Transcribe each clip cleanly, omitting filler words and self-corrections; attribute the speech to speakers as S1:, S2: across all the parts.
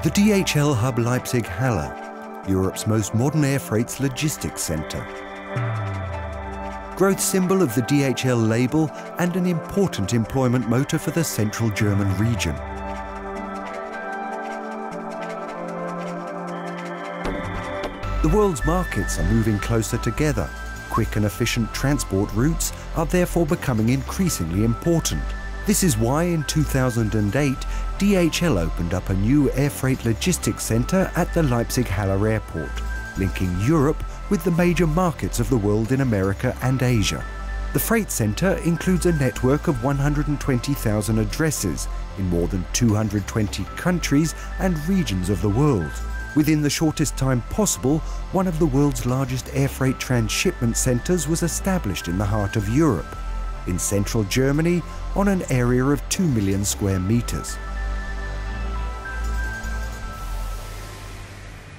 S1: The DHL HUB Leipzig Halle, Europe's most modern air freight's logistics centre. Growth symbol of the DHL label and an important employment motor for the central German region. The world's markets are moving closer together. Quick and efficient transport routes are therefore becoming increasingly important. This is why in 2008, DHL opened up a new air freight logistics centre at the Leipzig Halle airport, linking Europe with the major markets of the world in America and Asia. The freight centre includes a network of 120,000 addresses in more than 220 countries and regions of the world. Within the shortest time possible, one of the world's largest air freight transshipment centres was established in the heart of Europe, in central Germany, on an area of 2 million square metres.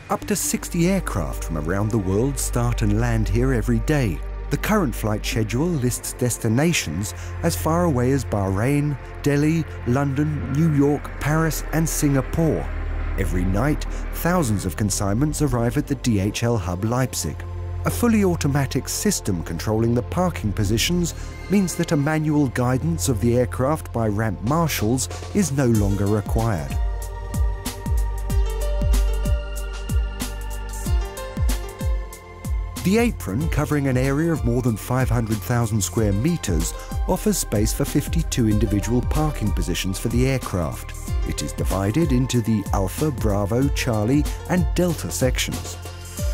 S1: Up to 60 aircraft from around the world start and land here every day. The current flight schedule lists destinations as far away as Bahrain, Delhi, London, New York, Paris and Singapore. Every night, thousands of consignments arrive at the DHL HUB Leipzig. A fully automatic system controlling the parking positions means that a manual guidance of the aircraft by ramp marshals is no longer required. The apron, covering an area of more than 500,000 square metres, offers space for 52 individual parking positions for the aircraft. It is divided into the Alpha, Bravo, Charlie and Delta sections.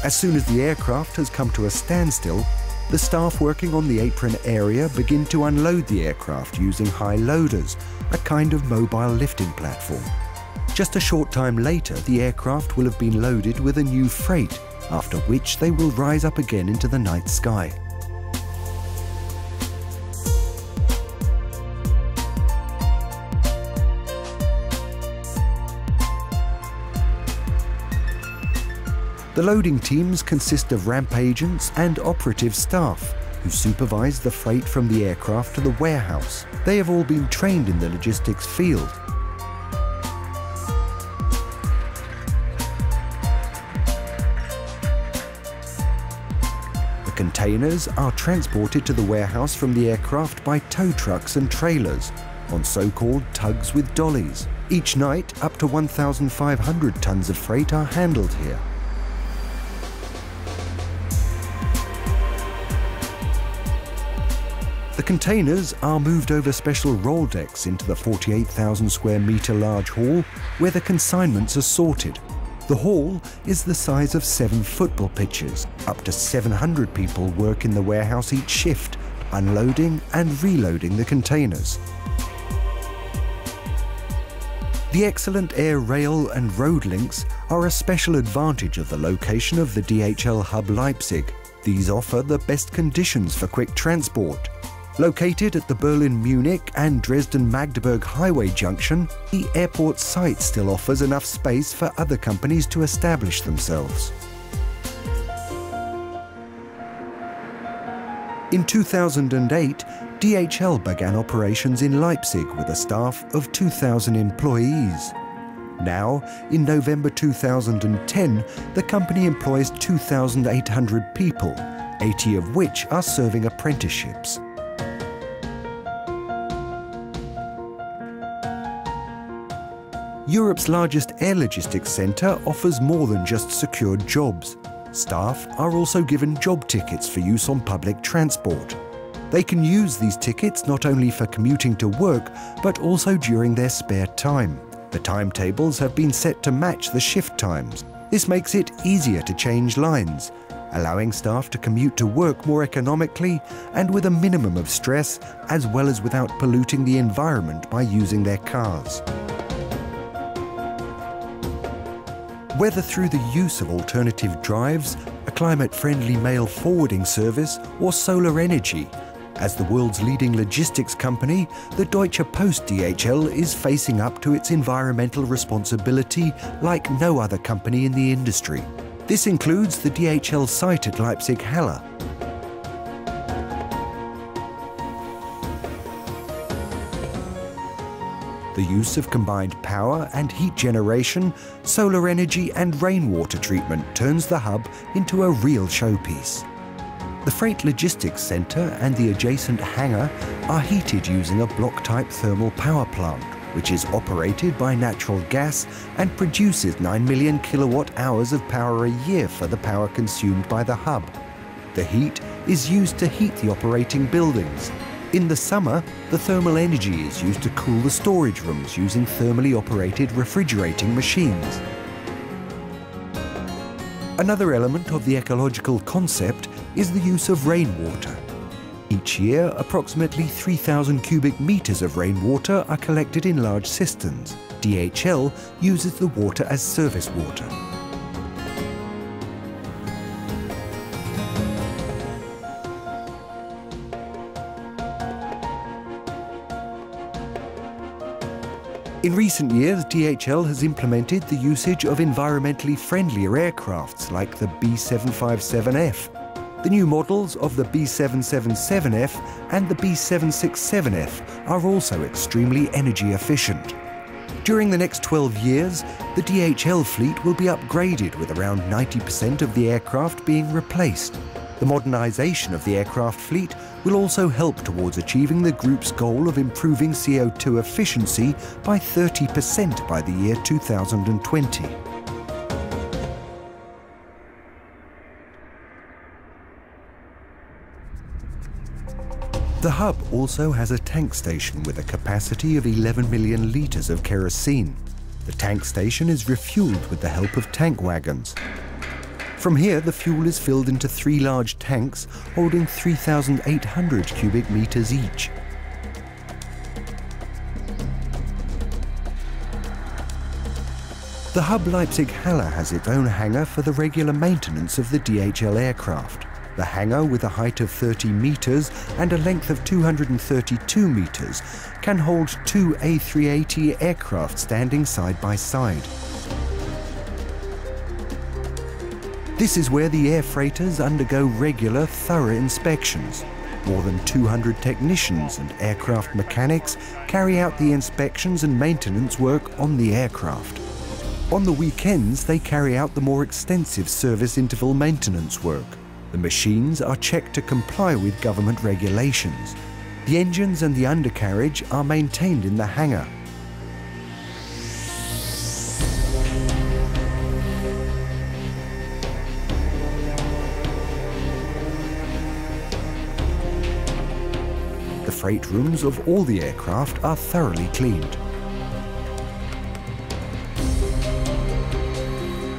S1: As soon as the aircraft has come to a standstill, the staff working on the apron area begin to unload the aircraft using high loaders, a kind of mobile lifting platform. Just a short time later, the aircraft will have been loaded with a new freight, after which they will rise up again into the night sky. The loading teams consist of ramp agents and operative staff who supervise the freight from the aircraft to the warehouse. They have all been trained in the logistics field. The containers are transported to the warehouse from the aircraft by tow trucks and trailers on so-called tugs with dollies. Each night, up to 1,500 tons of freight are handled here. The containers are moved over special roll decks into the 48,000 square metre large hall where the consignments are sorted. The hall is the size of 7 football pitches. Up to 700 people work in the warehouse each shift, unloading and reloading the containers. The excellent air, rail and road links are a special advantage of the location of the DHL HUB Leipzig. These offer the best conditions for quick transport. Located at the Berlin-Munich and Dresden-Magdeburg highway junction, the airport site still offers enough space for other companies to establish themselves. In 2008, DHL began operations in Leipzig with a staff of 2,000 employees. Now, in November 2010, the company employs 2,800 people, 80 of which are serving apprenticeships. Europe's largest air logistics centre offers more than just secured jobs. Staff are also given job tickets for use on public transport. They can use these tickets not only for commuting to work, but also during their spare time. The timetables have been set to match the shift times. This makes it easier to change lines, allowing staff to commute to work more economically and with a minimum of stress, as well as without polluting the environment by using their cars. Whether through the use of alternative drives, a climate-friendly mail forwarding service, or solar energy, as the world's leading logistics company, the Deutsche Post DHL is facing up to its environmental responsibility like no other company in the industry. This includes the DHL site at Leipzig Halle. The use of combined power and heat generation, solar energy and rainwater treatment turns the hub into a real showpiece. The Freight Logistics Centre and the adjacent hangar are heated using a block-type thermal power plant, which is operated by natural gas and produces 9 million kilowatt-hours of power a year for the power consumed by the hub. The heat is used to heat the operating buildings. In the summer, the thermal energy is used to cool the storage rooms using thermally operated refrigerating machines. Another element of the ecological concept is the use of rainwater. Each year, approximately 3,000 cubic meters of rainwater are collected in large cisterns. DHL uses the water as service water. In recent years, DHL has implemented the usage of environmentally friendlier aircrafts like the B757F. The new models of the B777F and the B767F are also extremely energy efficient. During the next 12 years, the DHL fleet will be upgraded with around 90% of the aircraft being replaced. The modernisation of the aircraft fleet will also help towards achieving the group's goal of improving CO2 efficiency by 30% by the year 2020. The hub also has a tank station with a capacity of 11 million litres of kerosene. The tank station is refuelled with the help of tank wagons. From here, the fuel is filled into 3 large tanks holding 3,800 cubic meters each. The HUB Leipzig Halle has its own hangar for the regular maintenance of the DHL aircraft. The hangar, with a height of 30 meters and a length of 232 meters, can hold 2 A380 aircraft standing side by side. This is where the air freighters undergo regular, thorough inspections. More than 200 technicians and aircraft mechanics carry out the inspections and maintenance work on the aircraft. On the weekends, they carry out the more extensive service interval maintenance work. The machines are checked to comply with government regulations. The engines and the undercarriage are maintained in the hangar. The freight rooms of all the aircraft are thoroughly cleaned.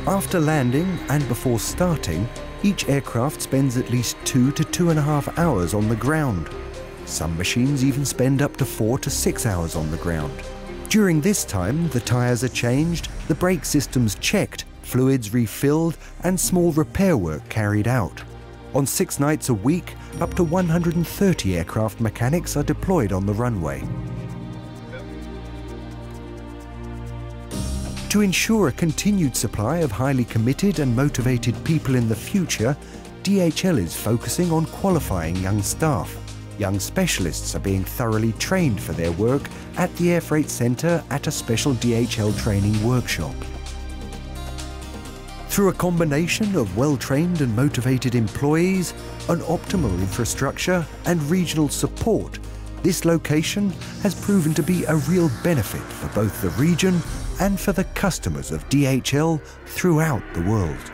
S1: After landing and before starting, each aircraft spends at least 2 to 2.5 hours on the ground. Some machines even spend up to 4 to 6 hours on the ground. During this time, the tyres are changed, the brake systems checked, fluids refilled, and small repair work carried out. On 6 nights a week, up to 130 aircraft mechanics are deployed on the runway. To ensure a continued supply of highly committed and motivated people in the future, DHL is focusing on qualifying young staff. Young specialists are being thoroughly trained for their work at the Air Freight Centre at a special DHL training workshop. Through a combination of well-trained and motivated employees, an optimal infrastructure and regional support, this location has proven to be a real benefit for both the region and for the customers of DHL throughout the world.